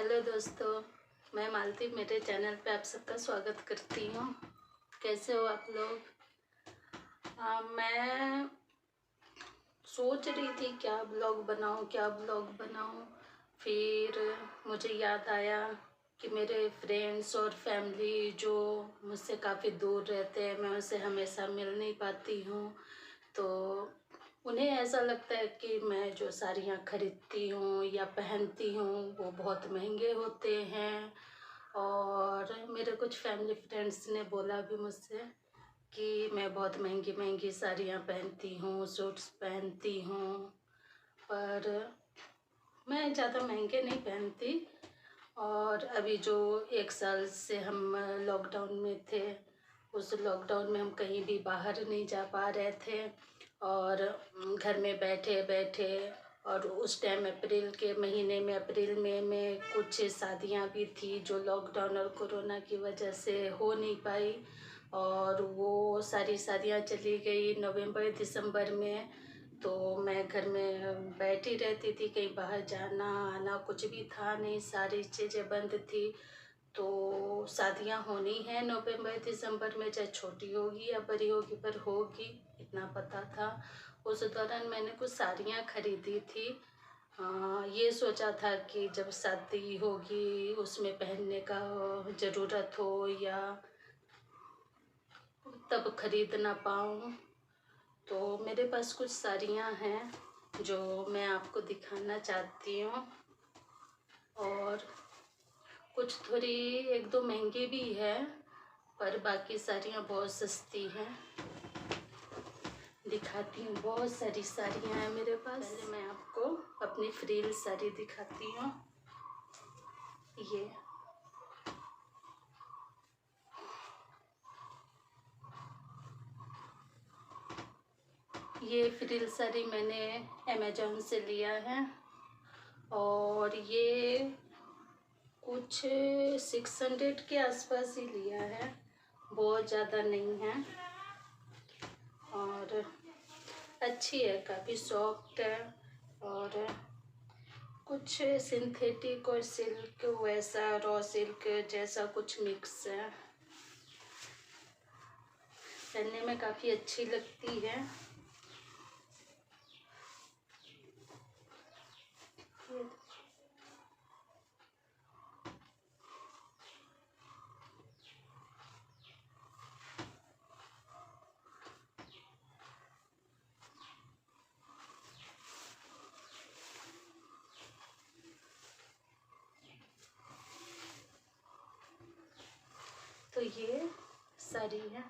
Hello दोस्तों, मैं मालती मेरे चैनल पे आप सबका स्वागत करती हूँ। कैसे हो आप लोग? मैं सोच रही थी क्या ब्लॉग बनाऊँ। फिर मुझे याद आया कि मेरे फ्रेंड्स और फैमिली जो मुझसे काफ़ी दूर रहते हैं, मैं उनसे हमेशा मिल नहीं पाती हूँ। तो उन्हें ऐसा लगता है कि मैं जो साड़ियाँ खरीदती हूँ या पहनती हूँ वो बहुत महंगे होते हैं। और मेरे कुछ फैमिली फ्रेंड्स ने बोला भी मुझसे कि मैं बहुत महंगी महंगी साड़ियाँ पहनती हूँ, सूट्स पहनती हूँ। पर मैं ज़्यादा महंगे नहीं पहनती। और अभी जो 1 साल से हम लॉकडाउन में थे, उस लॉकडाउन में हम कहीं भी बाहर नहीं जा पा रहे थे और घर में बैठे बैठे। और उस टाइम अप्रैल के महीने में, अप्रैल में कुछ शादियां भी थी जो लॉकडाउन और कोरोना की वजह से हो नहीं पाई। और वो सारी शादियां चली गई नवंबर दिसंबर में। तो मैं घर में बैठी रहती थी, कहीं बाहर जाना आना कुछ भी था नहीं, सारी चीज़ें बंद थी। तो शादियां होनी है नवंबर दिसंबर में, चाहे छोटी होगी या बड़ी होगी पर होगी, इतना पता था। उस दौरान मैंने कुछ साड़ियाँ खरीदी थी। ये सोचा था कि जब शादी होगी उसमें पहनने का ज़रूरत हो या तब खरीद ना पाऊँ। तो मेरे पास कुछ साड़ियाँ हैं जो मैं आपको दिखाना चाहती हूँ। और कुछ थोड़ी 1-2 महंगी भी है, पर बाकी साड़ियाँ बहुत सस्ती हैं। दिखाती हूँ, बहुत सारी साड़ियाँ हैं मेरे पास। पहले मैं आपको अपनी फ्रिल साड़ी दिखाती हूँ। ये फ्रिल साड़ी मैंने अमेज़न से लिया है और ये कुछ 600 के आसपास ही लिया है, बहुत ज़्यादा नहीं है। और अच्छी है, काफ़ी सॉफ्ट है और कुछ सिंथेटिक और सिल्क, वैसा रॉ सिल्क जैसा कुछ मिक्स है। पहनने में काफ़ी अच्छी लगती है। तो ये साड़ी है,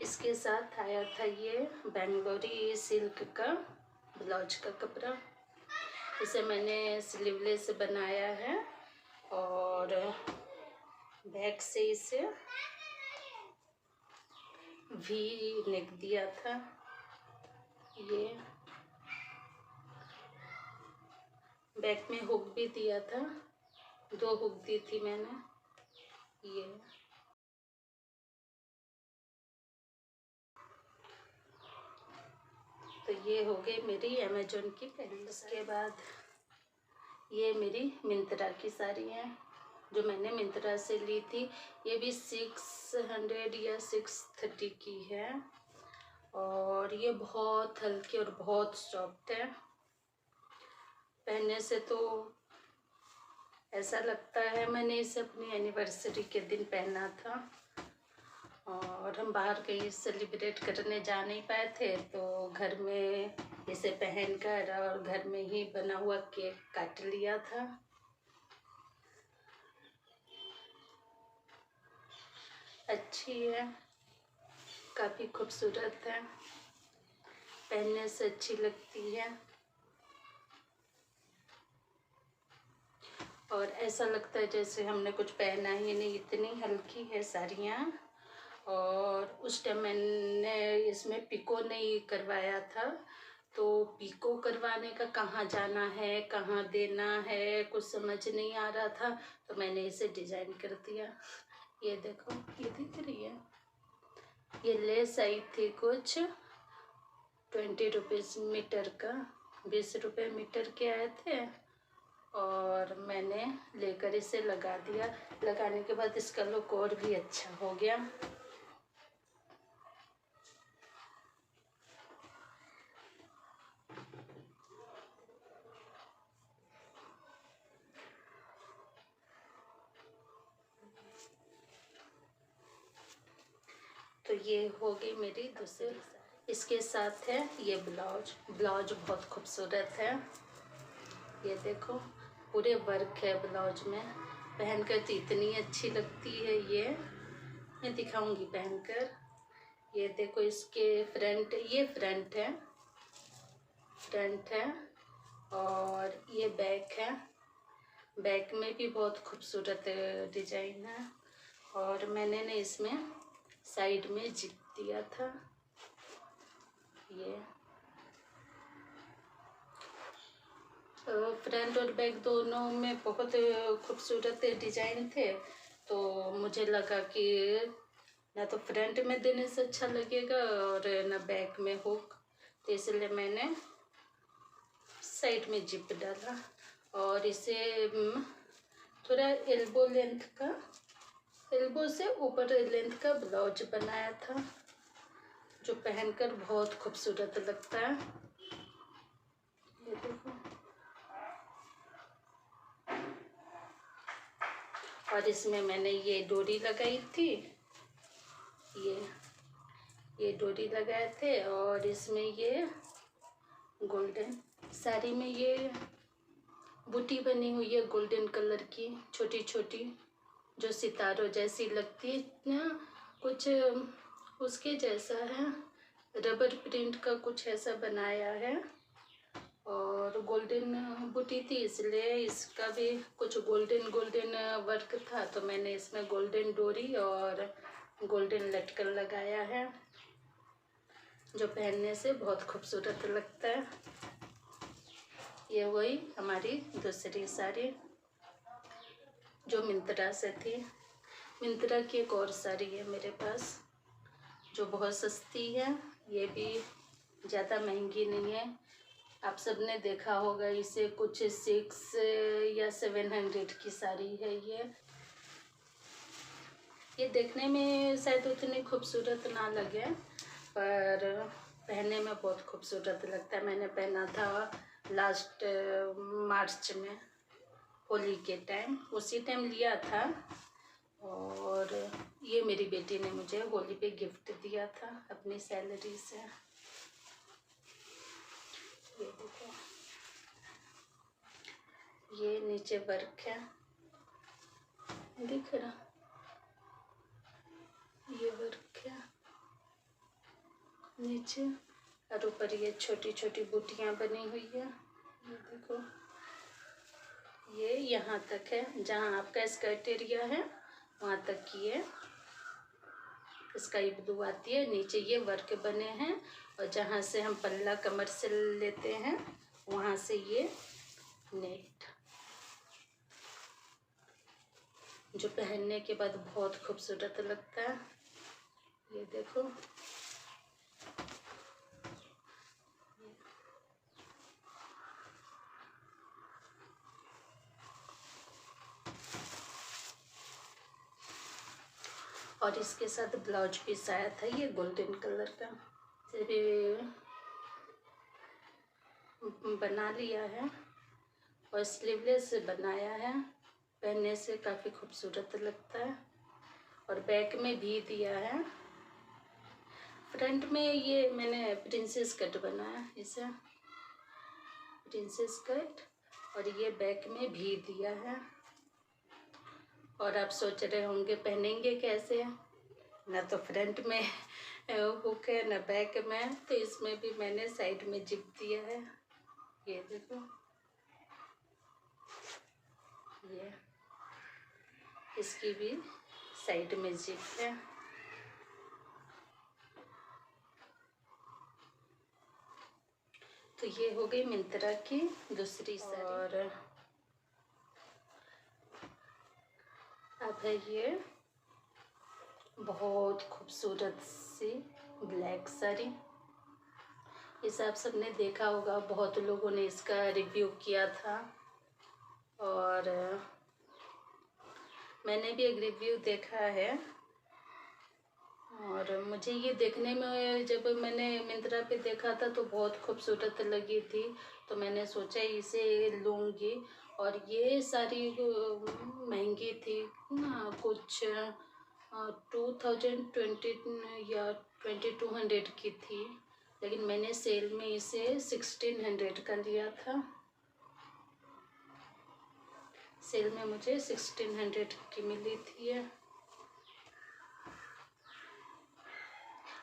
इसके साथ आया था ये बेंगलोरी सिल्क का ब्लाउज का कपड़ा। इसे मैंने स्लीवलेस बनाया है और बैक से इसे वी नेक दिया था। ये बैक में हुक भी दिया था, 2 हुक दी थी मैंने। ये तो ये हो गई मेरी अमेज़न की पहली। उसके बाद ये मेरी मिंत्रा की साड़ी है जो मैंने मिंत्रा से ली थी। ये भी 600 या 630 की है और ये बहुत हल्की और बहुत सॉफ्ट है। पहनने से तो ऐसा लगता है मैंने इसे अपनी एनिवर्सरी के दिन पहना था और हम बाहर कहीं सेलिब्रेट करने जा नहीं पाए थे, तो घर में इसे पहनकर और घर में ही बना हुआ केक काट लिया था। अच्छी है, काफ़ी खूबसूरत है, पहनने से अच्छी लगती है और ऐसा लगता है जैसे हमने कुछ पहना ही नहीं, इतनी हल्की है साड़ियाँ। और उस टाइम मैंने इसमें पिको नहीं करवाया था, तो पिको करवाने का कहाँ जाना है, कहाँ देना है, कुछ समझ नहीं आ रहा था, तो मैंने इसे डिज़ाइन कर दिया। ये देखो, ये दिख रही है, ये लेस आई थी कुछ 20 रुपीज़ मीटर का, 20 रुपये मीटर के आए थे और मैंने लेकर इसे लगा दिया। लगाने के बाद इसका लुक और भी अच्छा हो गया। तो ये हो गई मेरी दूसरी। इसके साथ है ये ब्लाउज। ब्लाउज बहुत खूबसूरत है। ये देखो पूरे वर्क है ब्लाउज में। पहनकर तो इतनी अच्छी लगती है ये, मैं दिखाऊंगी पहनकर। ये देखो इसके फ्रंट, ये फ्रंट है और ये बैक है। बैक में भी बहुत खूबसूरत डिजाइन है। और मैंने ना इसमें साइड में जिप दिया था। ये फ्रंट और बैक दोनों में बहुत खूबसूरत डिजाइन थे। तो मुझे लगा कि ना तो फ्रंट में देने से अच्छा लगेगा और ना बैक में हुक, तो इसलिए मैंने साइड में जिप डाला। और इसे थोड़ा एल्बो लेंथ का, एल्बो से ऊपर लेंथ का ब्लाउज बनाया था, जो पहनकर बहुत खूबसूरत लगता है। ये देखो। और इसमें मैंने ये डोरी लगाई थी, ये डोरी लगाए थे। और इसमें ये गोल्डन साड़ी में ये बूटी बनी हुई है गोल्डन कलर की, छोटी छोटी, जो सितारों जैसी लगती है ना, कुछ उसके जैसा है। रबर प्रिंट का कुछ ऐसा बनाया है। और गोल्डन बूटी थी इसलिए इसका भी कुछ गोल्डन गोल्डन वर्क था, तो मैंने इसमें गोल्डन डोरी और गोल्डन लटकन लगाया है, जो पहनने से बहुत खूबसूरत लगता है। ये वही हमारी दूसरी साड़ी जो मिंत्रा से थी। मिंत्रा की एक और साड़ी है मेरे पास जो बहुत सस्ती है। ये भी ज़्यादा महंगी नहीं है। आप सबने देखा होगा इसे, कुछ 6 या 700 की साड़ी है ये देखने में शायद उतनी खूबसूरत ना लगे, पर पहनने में बहुत खूबसूरत लगता है। मैंने पहना था लास्ट मार्च में, होली के टाइम, उसी टाइम लिया था। और ये मेरी बेटी ने मुझे होली पे गिफ्ट दिया था अपनी सैलरी से। ये देखो, ये नीचे वर्क है, दिख रहा, ये वर्क है नीचे, और ऊपर ये छोटी छोटी बूटियां बनी हुई है। ये देखो, ये यहाँ तक है, जहाँ आपका स्कर्ट एरिया है वहाँ तक की है, स्काई ब्लू आती है। नीचे ये वर्क बने हैं और जहाँ से हम पल्ला कमर से लेते हैं वहाँ से ये नेट, जो पहनने के बाद बहुत खूबसूरत लगता है। ये देखो, और इसके साथ ब्लाउज पीस आया था ये गोल्डन कलर का, भी बना लिया है और स्लीवलेस बनाया है। पहनने से काफ़ी खूबसूरत लगता है। और बैक में भी दिया है। फ्रंट में ये मैंने प्रिंसेस कट बनाया, इसे प्रिंसेस कट, और ये बैक में भी दिया है। और आप सोच रहे होंगे पहनेंगे कैसे, ना तो फ्रंट में हुक है ना बैक में, तो इसमें भी मैंने साइड में जिप दिया है। ये देखो, ये इसकी भी साइड में जिप है। तो ये हो गई मिंत्रा की दूसरी साड़ी। और अब है ये बहुत खूबसूरत सी ब्लैक साड़ी। इसे आप सबने देखा होगा, बहुत लोगों ने इसका रिव्यू किया था। और मैंने भी एक रिव्यू देखा है और मुझे ये देखने में, जब मैंने मिंत्रा पे देखा था तो बहुत खूबसूरत लगी थी, तो मैंने सोचा इसे लूँगी। और ये सारी महंगी थी ना, कुछ 2020 या 2200 की थी, लेकिन मैंने सेल में इसे 1600 का लिया था। सेल में मुझे 1600 की मिली थी।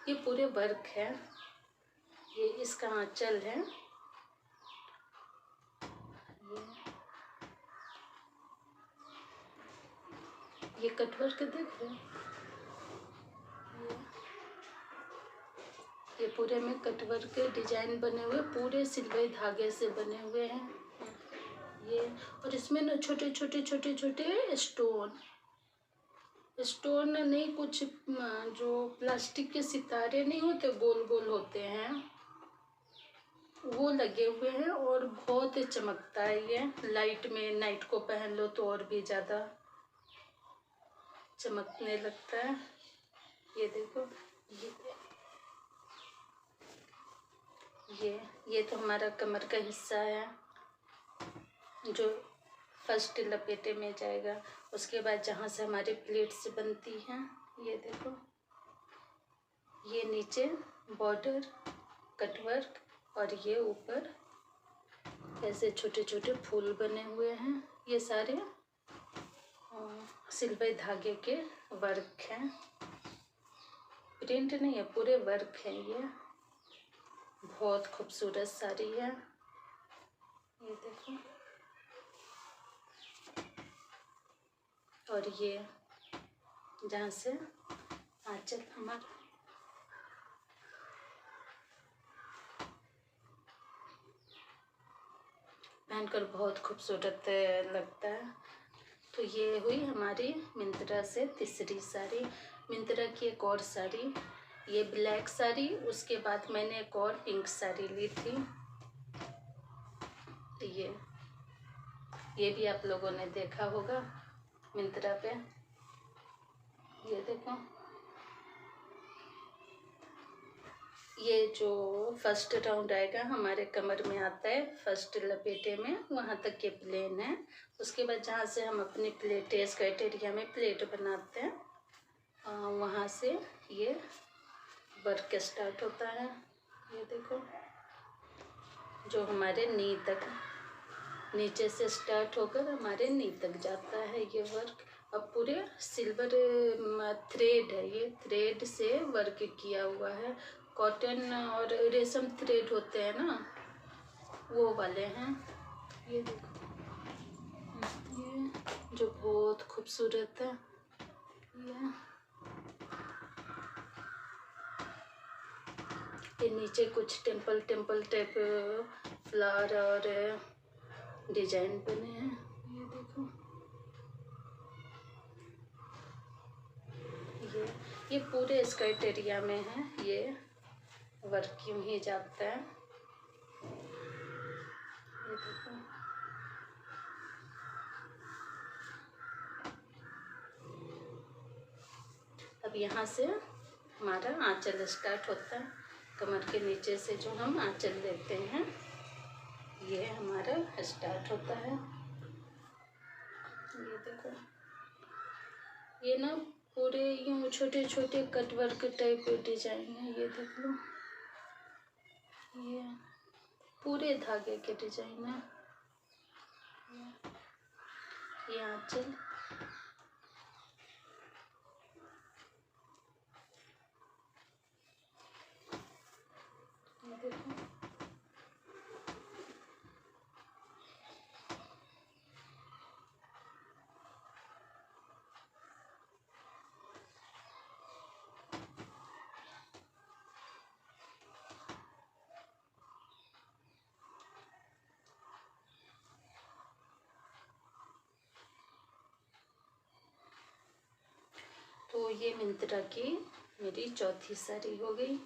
ये पूरे वर्क है, ये इसका आंचल है। ये कटवर्क देख रहे हैं, ये पूरे में कटवर्क के डिजाइन बने हुए, पूरे सिल्वर धागे से बने हुए हैं ये। और इसमें ना छोटे छोटे छोटे छोटे स्टोन नहीं, कुछ जो प्लास्टिक के सितारे नहीं होते, गोल गोल होते हैं, वो लगे हुए हैं और बहुत चमकता है ये। लाइट में नाइट को पहन लो तो और भी ज़्यादा चमकने लगता है। ये देखो, ये तो हमारा कमर का हिस्सा है जो फर्स्ट लपेटे में जाएगा। उसके बाद जहाँ से हमारी प्लेट्स बनती हैं, ये देखो, ये नीचे बॉर्डर कटवर्क, और ये ऊपर ऐसे छोटे छोटे फूल बने हुए हैं। ये सारे सिल्वर धागे के वर्क हैं, प्रिंट नहीं है, पूरे वर्क है। ये बहुत खूबसूरत साड़ी है, ये देखो। और ये जहाँ से आंचल हमारा, पहनकर बहुत खूबसूरत लगता है। तो ये हुई हमारी मिंत्रा से तीसरी साड़ी। मिंत्रा की एक और साड़ी, ये ब्लैक साड़ी, उसके बाद मैंने एक और पिंक साड़ी ली थी। ये भी आप लोगों ने देखा होगा मिंत्रा पे। ये देखो, ये जो फर्स्ट राउंड आएगा हमारे कमर में आता है, फर्स्ट लपेटे में, वहाँ तक के प्लेन है। उसके बाद जहाँ से हम अपनी प्लेट स्कर्ट एरिया में प्लेट बनाते हैं, वहाँ से ये वर्क स्टार्ट होता है। ये देखो, जो हमारे नी तक, नीचे से स्टार्ट होकर हमारे नी तक जाता है ये वर्क। अब पूरे सिल्वर थ्रेड है, ये थ्रेड से वर्क किया हुआ है। कॉटन और रेशम थ्रेड होते हैं ना, वो वाले हैं। ये देखो, ये जो बहुत खूबसूरत है। ये नीचे कुछ टेम्पल टाइप फ्लावर और डिजाइन बने हैं। ये देखो, ये पूरे स्कर्ट एरिया में है, ये वर्क यूं ही जाता है। ये देखो, अब यहाँ से हमारा आंचल स्टार्ट होता है। कमर के नीचे से जो हम आंचल लेते हैं, ये हमारा स्टार्ट होता है। ये देखो, ये ना पूरे यूं छोटे छोटे कटवर्क टाइप डिजाइन है। ये देख लो, ये पूरे धागे के डिजाइन है। ये आंचल, ये देखो, तो ये मिंत्रा की मेरी चौथी साड़ी हो गई।